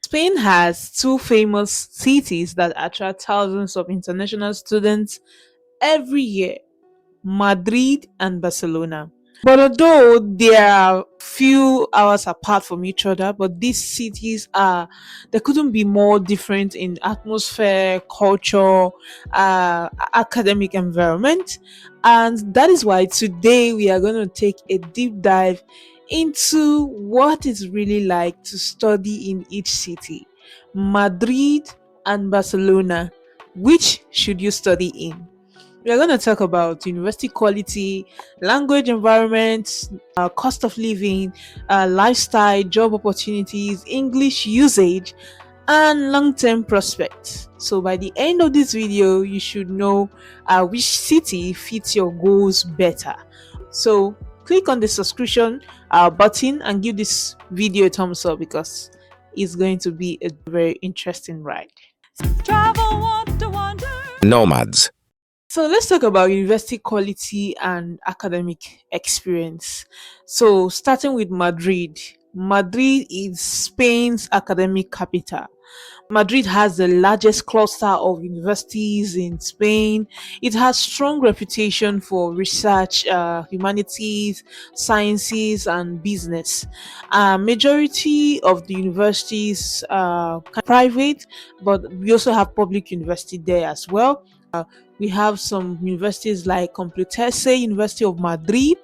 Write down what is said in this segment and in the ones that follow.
Spain has two famous cities that attract thousands of international students every year: Madrid and Barcelona. But although they are few hours apart from each other, but these cities are they couldn't be more different in atmosphere, culture, academic environment, and that is why today we are going to take a deep dive into what it's really like to study in each city, Madrid and Barcelona. Which should you study in? We are going to talk about university quality, language environment, cost of living, lifestyle, job opportunities, English usage, and long term prospects. So, by the end of this video, you should know which city fits your goals better. So, click on the subscription button and give this video a thumbs up because it's going to be a very interesting ride. Travel, want to wander. Nomads. So let's talk about university quality and academic experience. So starting with Madrid. Madrid is Spain's academic capital. Madrid has the largest cluster of universities in Spain. It has strong reputation for research, humanities, sciences, and business. Majority of the universities are private, but we also have public university there as well. We have some universities like Complutense University of Madrid,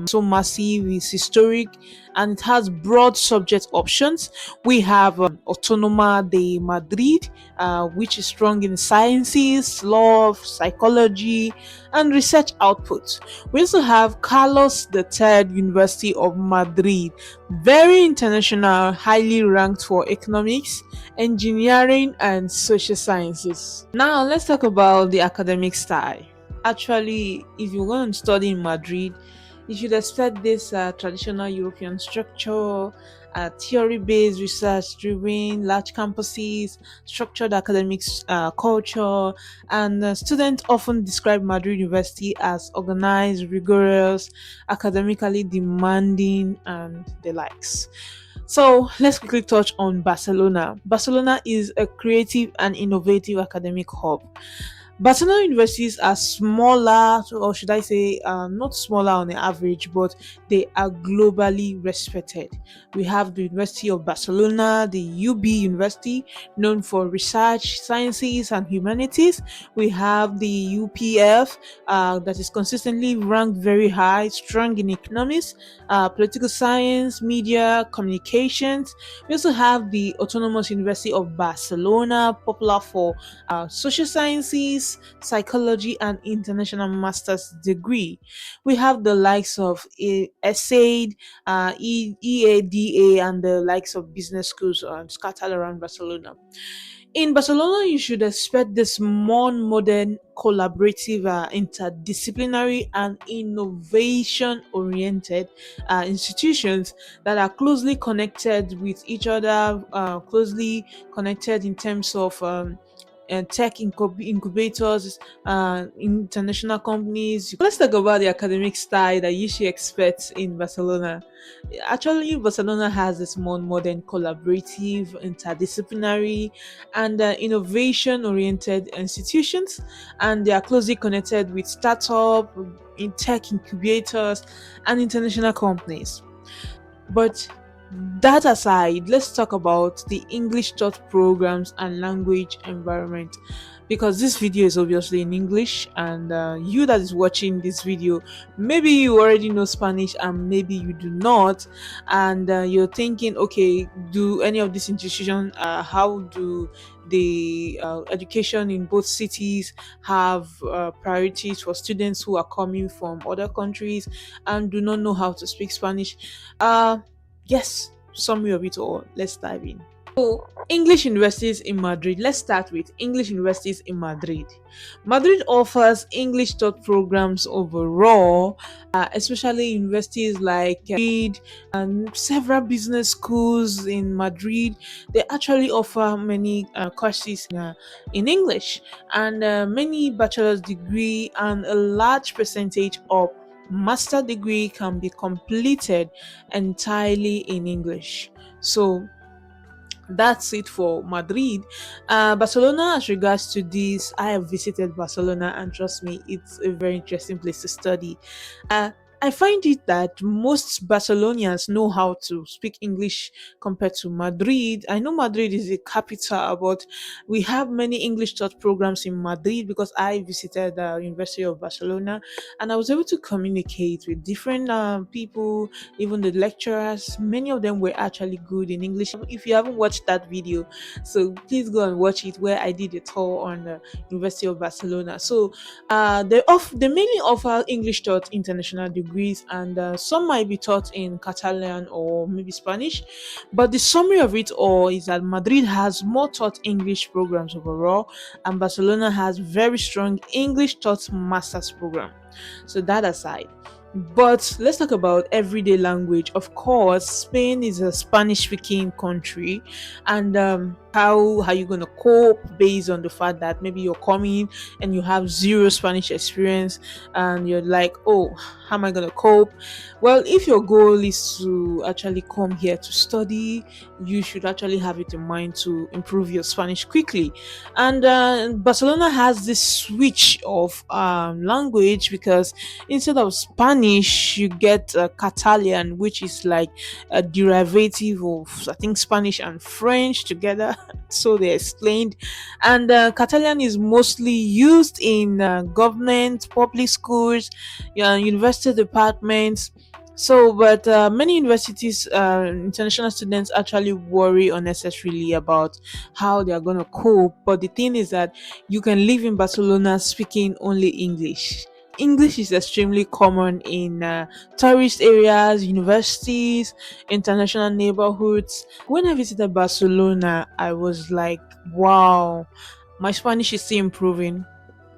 so massive, it's historic, and it has broad subject options. We have Autónoma de Madrid, which is strong in sciences, law, psychology, and research output. We also have Carlos III University of Madrid, very international, highly ranked for economics, engineering, and social sciences. Now, let's talk about the academic style. Actually, if you're going to study in Madrid, you should expect this traditional European structure, theory-based, research-driven, large campuses, structured academics culture, and students often describe Madrid University as organized, rigorous, academically demanding, and the likes. So let's quickly touch on Barcelona. Barcelona is a creative and innovative academic hub. Barcelona universities are smaller, or should I say, not smaller on the average, but they are globally respected. We have the University of Barcelona, the UB University, known for research, sciences, and humanities. We have the UPF, that is consistently ranked very high, strong in economics, political science, media, communications. We also have the Autonomous University of Barcelona, popular for social sciences, psychology, and international master's degree. We have the likes of ESAID, EADA, and the likes of business schools scattered around Barcelona. In Barcelona, you should expect this more modern, collaborative, interdisciplinary, and innovation oriented institutions that are closely connected with each other, closely connected in terms of and tech incubators, international companies. Let's talk about the academic style that you should expect in Barcelona. Actually, Barcelona has this more modern, collaborative, interdisciplinary, and innovation-oriented institutions, and they are closely connected with startup, in tech incubators, and international companies. But that aside, let's talk about the English taught programs and language environment, because this video is obviously in English, and you that is watching this video, maybe you already know Spanish and maybe you do not, and you're thinking, okay, do any of these institutions, how do the education in both cities have priorities for students who are coming from other countries and do not know how to speak Spanish? Yes, summary of it all. Let's dive in. So, English universities in Madrid. Let's start with English universities in Madrid. Madrid offers English taught programs overall, especially universities like Madrid and several business schools in Madrid. They actually offer many courses in English, and many bachelor's degree and a large percentage of master degree can be completed entirely in English. So That's it for Madrid. Barcelona, as regards to this, I have visited Barcelona, and trust me, it's a very interesting place to study. Uh, I find it that most Barcelonians know how to speak English compared to Madrid. I know Madrid is the capital, but we have many English taught programs in Madrid because I visited the University of Barcelona, and I was able to communicate with different people, even the lecturers. Many of them were actually good in English. If you haven't watched that video, so please go and watch it, where I did a tour on the University of Barcelona. So they mainly offer English taught international degrees, and some might be taught in Catalan or maybe Spanish. But the summary of it all is that Madrid has more taught English programs overall, and Barcelona has very strong English taught masters program. So that aside, but let's talk about everyday language. Of course, Spain is a Spanish-speaking country, and how are you gonna cope based on the fact that maybe you're coming and you have zero Spanish experience, and you're like, oh, how am I gonna cope? Well, if your goal is to actually come here to study, you should actually have it in mind to improve your Spanish quickly. And Barcelona has this switch of language, because instead of Spanish, you get Catalan, which is like a derivative of, I think, Spanish and French together. So they explained. And Catalan is mostly used in government, public schools, university departments. So, but many universities, international students actually worry unnecessarily about how they are going to cope. But the thing is that you can live in Barcelona speaking only English. English is extremely common in tourist areas, universities, international neighborhoods. When I visited Barcelona, I was like, wow, my Spanish is still improving.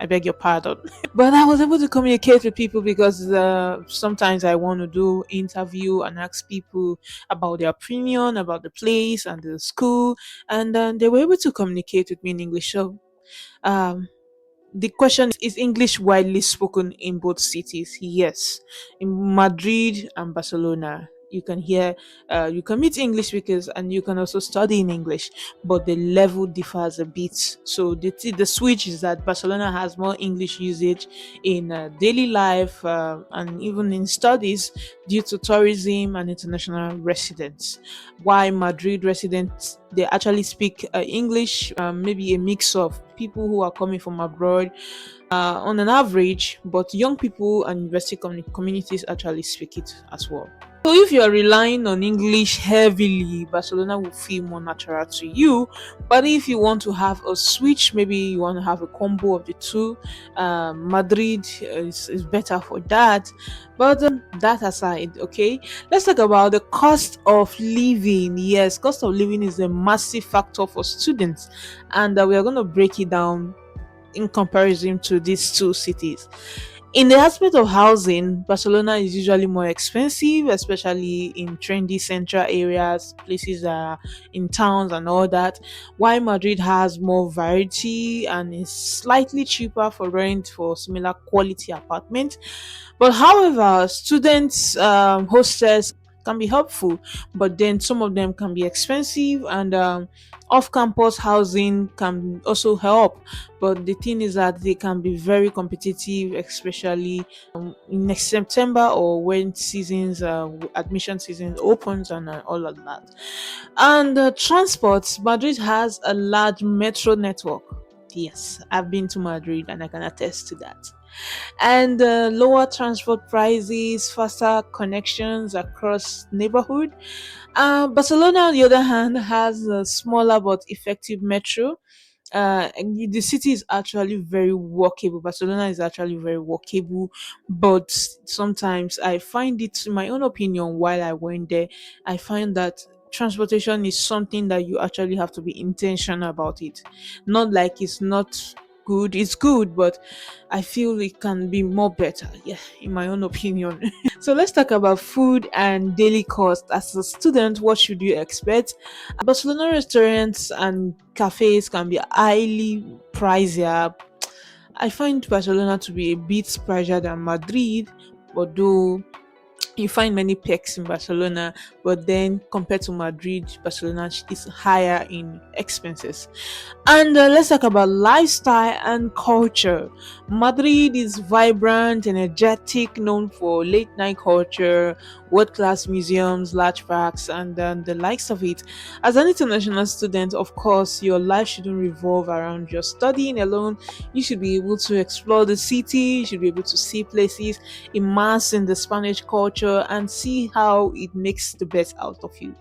I beg your pardon. But I was able to communicate with people because sometimes I want to do interview and ask people about their opinion about the place and the school, and they were able to communicate with me in English. So um, the question is English widely spoken in both cities? Yes. In Madrid and Barcelona, you can hear, you can meet English speakers and you can also study in English, but the level differs a bit. So the switch is that Barcelona has more English usage in daily life, and even in studies, due to tourism and international residents. Why Madrid residents, they actually speak English, maybe a mix of people who are coming from abroad on an average, but young people and university communities actually speak it as well. So if you're relying on English heavily, Barcelona will feel more natural to you. But if you want to have a switch, maybe you want to have a combo of the two, Madrid is better for that. But that aside, okay, let's talk about the cost of living. Yes, cost of living is a massive factor for students, and we are going to break it down in comparison to these two cities. In the aspect of housing, Barcelona is usually more expensive, especially in trendy central areas, places in towns and all that. While Madrid has more variety and is slightly cheaper for rent for similar quality apartments. But however, students hostels can be helpful, but then some of them can be expensive, and off-campus housing can also help. But the thing is that they can be very competitive, especially in next September or when seasons, admission season opens, and all of that. And transport, Madrid has a large metro network. Yes, I've been to Madrid and I can attest to that. And lower transport prices, faster connections across neighborhood. Barcelona, on the other hand, has a smaller but effective metro. And the city is actually very walkable. Barcelona is actually very walkable, but sometimes I find it, in my own opinion, while I went there, I find that transportation is something that you actually have to be intentional about it. Not like it's not good, it's good, but I feel it can be more better. Yeah, in my own opinion. So let's talk about food and daily cost. As a student, what should you expect? Barcelona restaurants and cafes can be highly pricier. I find Barcelona to be a bit pricier than Madrid, although You find many perks in Barcelona, but then compared to Madrid, Barcelona is higher in expenses. And let's talk about lifestyle and culture. Madrid is vibrant, energetic, known for late night culture, world class museums, large parks, and the likes of it. As an international student, of course, your life shouldn't revolve around just studying alone. You should be able to explore the city, you should be able to see places, immerse in the Spanish culture, and see how it makes the best out of you.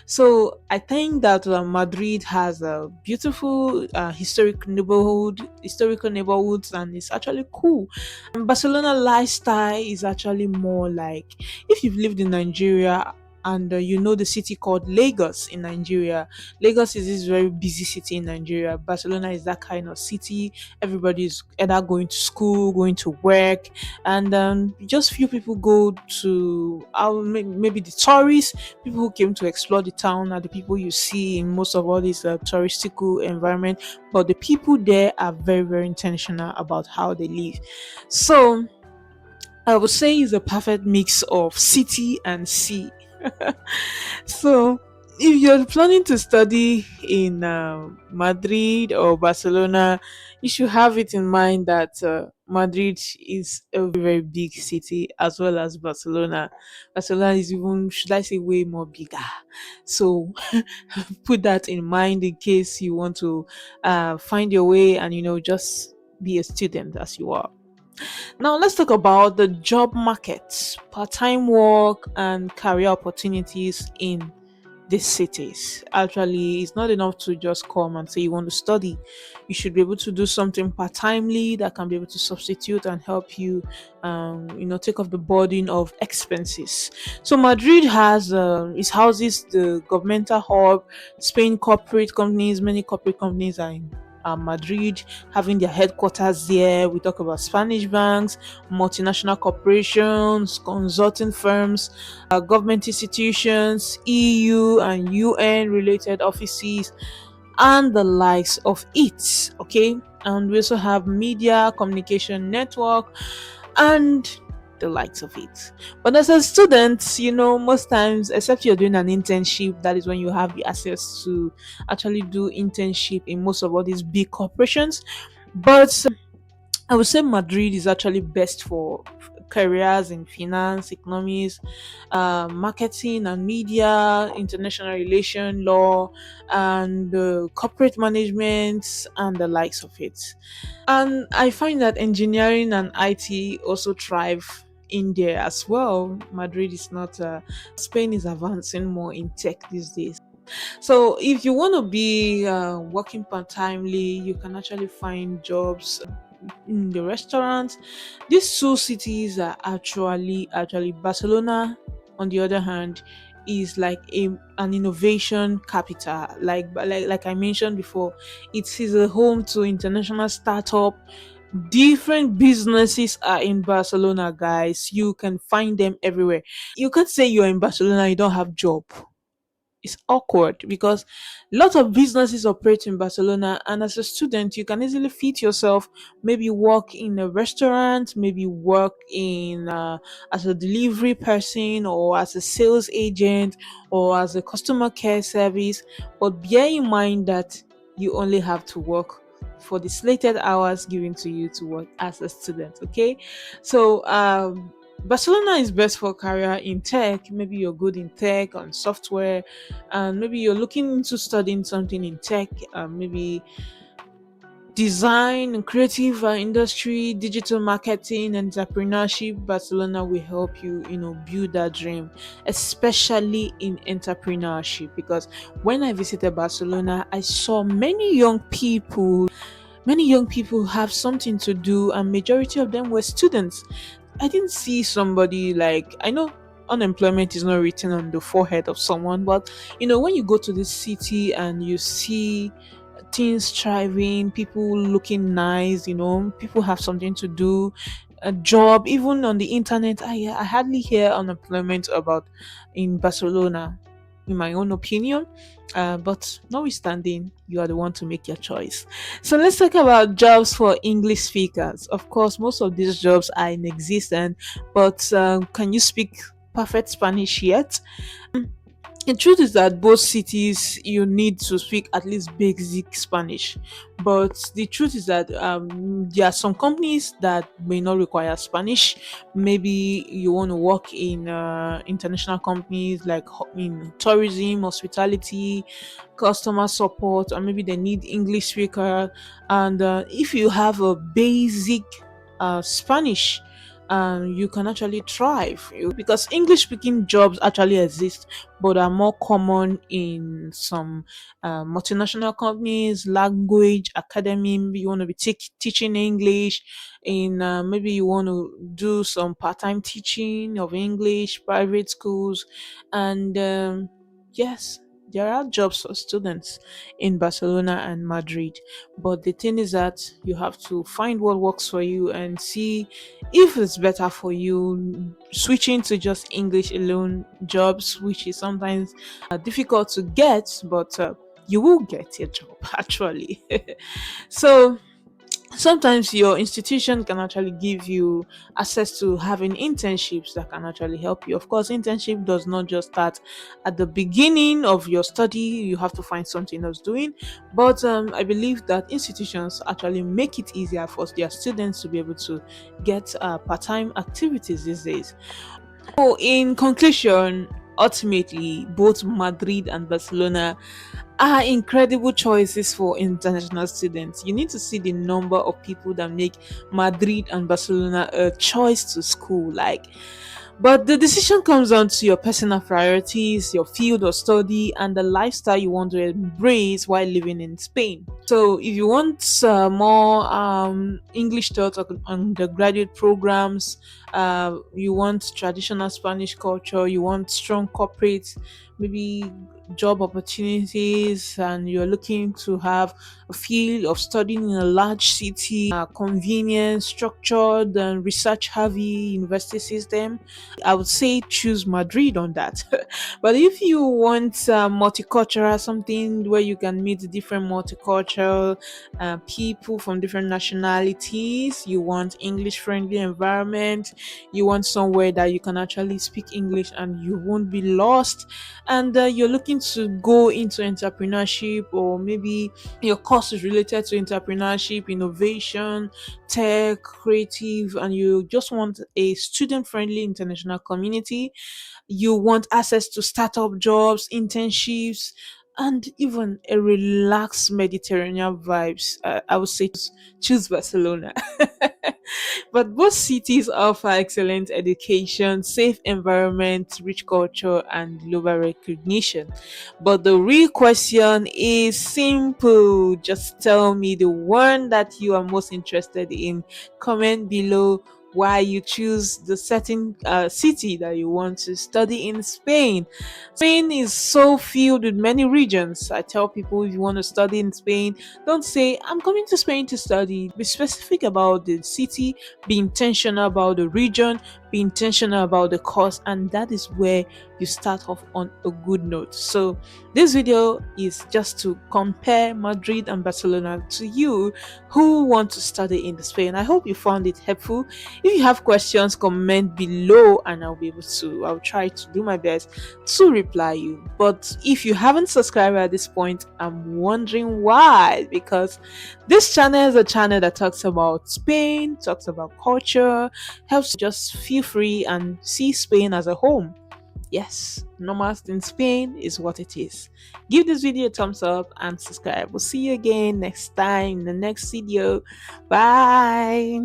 So I think that Madrid has a beautiful historical neighborhoods, and it's actually cool. And Barcelona lifestyle is actually more like if you've lived in Nigeria. And you know the city called Lagos in Nigeria. Lagos is this very busy city in Nigeria. Barcelona is that kind of city. Everybody is either going to school, going to work, and just few people go to maybe the tourists. People who came to explore the town are the people you see in most of all these touristical environment, but the people there are very very intentional about how they live. So I would say it's a perfect mix of city and sea. So, if you're planning to study in Madrid or Barcelona, you should have it in mind that Madrid is a very big city as well as Barcelona. Barcelona is even, should I say, way more bigger. So, put that in mind in case you want to find your way and, just be a student as you are. Now, let's talk about the job market, part time work, and career opportunities in these cities. Actually, it's not enough to just come and say you want to study. You should be able to do something part timely that can be able to substitute and help you, take off the burden of expenses. So, Madrid has it houses the governmental hub, Spain corporate companies, many corporate companies are in Madrid, having their headquarters there. We talk about Spanish banks, multinational corporations, consulting firms, government institutions, EU and UN related offices, and the likes of it. Okay, and we also have media, communication network, and the likes of it. But as a student, most times, except you're doing an internship, that is when you have the access to actually do internship in most of all these big corporations. But I would say Madrid is actually best for careers in finance, economics, marketing and media, international relation, law, and corporate management, and the likes of it. And I find that engineering and IT also thrive in there as well. Madrid is not, Spain is advancing more in tech these days. So if you want to be working part timely, you can actually find jobs in the restaurants. These two cities are actually Barcelona, on the other hand, is like an innovation capital. Like I mentioned before, it is a home to international startup. Different businesses are in Barcelona, guys. You can find them everywhere. You can't say you're in Barcelona, you don't have job. It's awkward because lots of businesses operate in Barcelona, and as a student, you can easily fit yourself. Maybe work in a restaurant, maybe work in as a delivery person, or as a sales agent, or as a customer care service. But bear in mind that you only have to work for the slated hours given to you to work as a student. Okay, so Barcelona is best for career in tech. Maybe you're good in tech and software, and maybe you're looking into studying something in tech, maybe design and creative industry, digital marketing, entrepreneurship. Barcelona will help you, build that dream, especially in entrepreneurship. Because when I visited Barcelona, I saw many young people have something to do, and majority of them were students. I didn't see somebody, like, I know unemployment is not written on the forehead of someone, but when you go to this city and you see things thriving, people looking nice, people have something to do, a job, even on the internet. I hardly hear unemployment about in Barcelona, in my own opinion. But notwithstanding, you are the one to make your choice. So let's talk about jobs for English speakers. Of course, most of these jobs are in existence, but can you speak perfect Spanish yet. The truth is that both cities you need to speak at least basic Spanish, but the truth is that there are some companies that may not require Spanish. Maybe you want to work in international companies like in tourism, hospitality, customer support, or maybe they need English speaker. And if you have a basic Spanish, you can actually thrive because English speaking jobs actually exist but are more common in some multinational companies, language academy. Maybe you want to be teaching English in maybe you want to do some part-time teaching of English, private schools, and yes, there are jobs for students in Barcelona and Madrid. But the thing is that you have to find what works for you and see if it's better for you switching to just English alone jobs, which is sometimes difficult to get, but you will get a job actually. So sometimes your institution can actually give you access to having internships that can actually help you. Of course, internship does not just start at the beginning of your study, you have to find something else doing. But I believe that institutions actually make it easier for their students to be able to get part-time activities these days. So in conclusion, ultimately both Madrid and Barcelona are incredible choices for international students. You need to see the number of people that make Madrid and Barcelona a choice to school. But the decision comes down to your personal priorities, your field of study, and the lifestyle you want to embrace while living in Spain. So, if you want more English taught undergraduate programs, you want traditional Spanish culture, you want strong corporate, maybe job opportunities, and you're looking to have a field of studying in a large city, convenient, structured, and research heavy university system, I would say choose Madrid on that. But if you want multicultural, something where you can meet different multicultural people from different nationalities, you want English friendly environment, you want somewhere that you can actually speak English and you won't be lost, and you're looking to go into entrepreneurship, or maybe your course is related to entrepreneurship, innovation, tech, creative, and you just want a student friendly international community, you want access to startup jobs, internships, and even a relaxed Mediterranean vibes, I would say choose Barcelona. But both cities offer excellent education, safe environment, rich culture, and global recognition. But the real question is simple. Just tell me the one that you are most interested in. Comment below why you choose the certain city that you want to study in Spain. Spain is so filled with many regions. I tell people, if you want to study in Spain, don't say, I'm coming to Spain to study. Be specific about the city, be intentional about the region, be intentional about the course, and that is where you start off on a good note. So, this video is just to compare Madrid and Barcelona to you who want to study in Spain. I hope you found it helpful. If you have questions, comment below and I'll try to do my best to reply you. But if you haven't subscribed at this point, I'm wondering why. Because this channel is a channel that talks about Spain, talks about culture, helps you just feel free and see Spain as a home. Yes, Nomads in Spain is what it is. Give this video a thumbs up and subscribe. We'll see you again next time in the next video. Bye.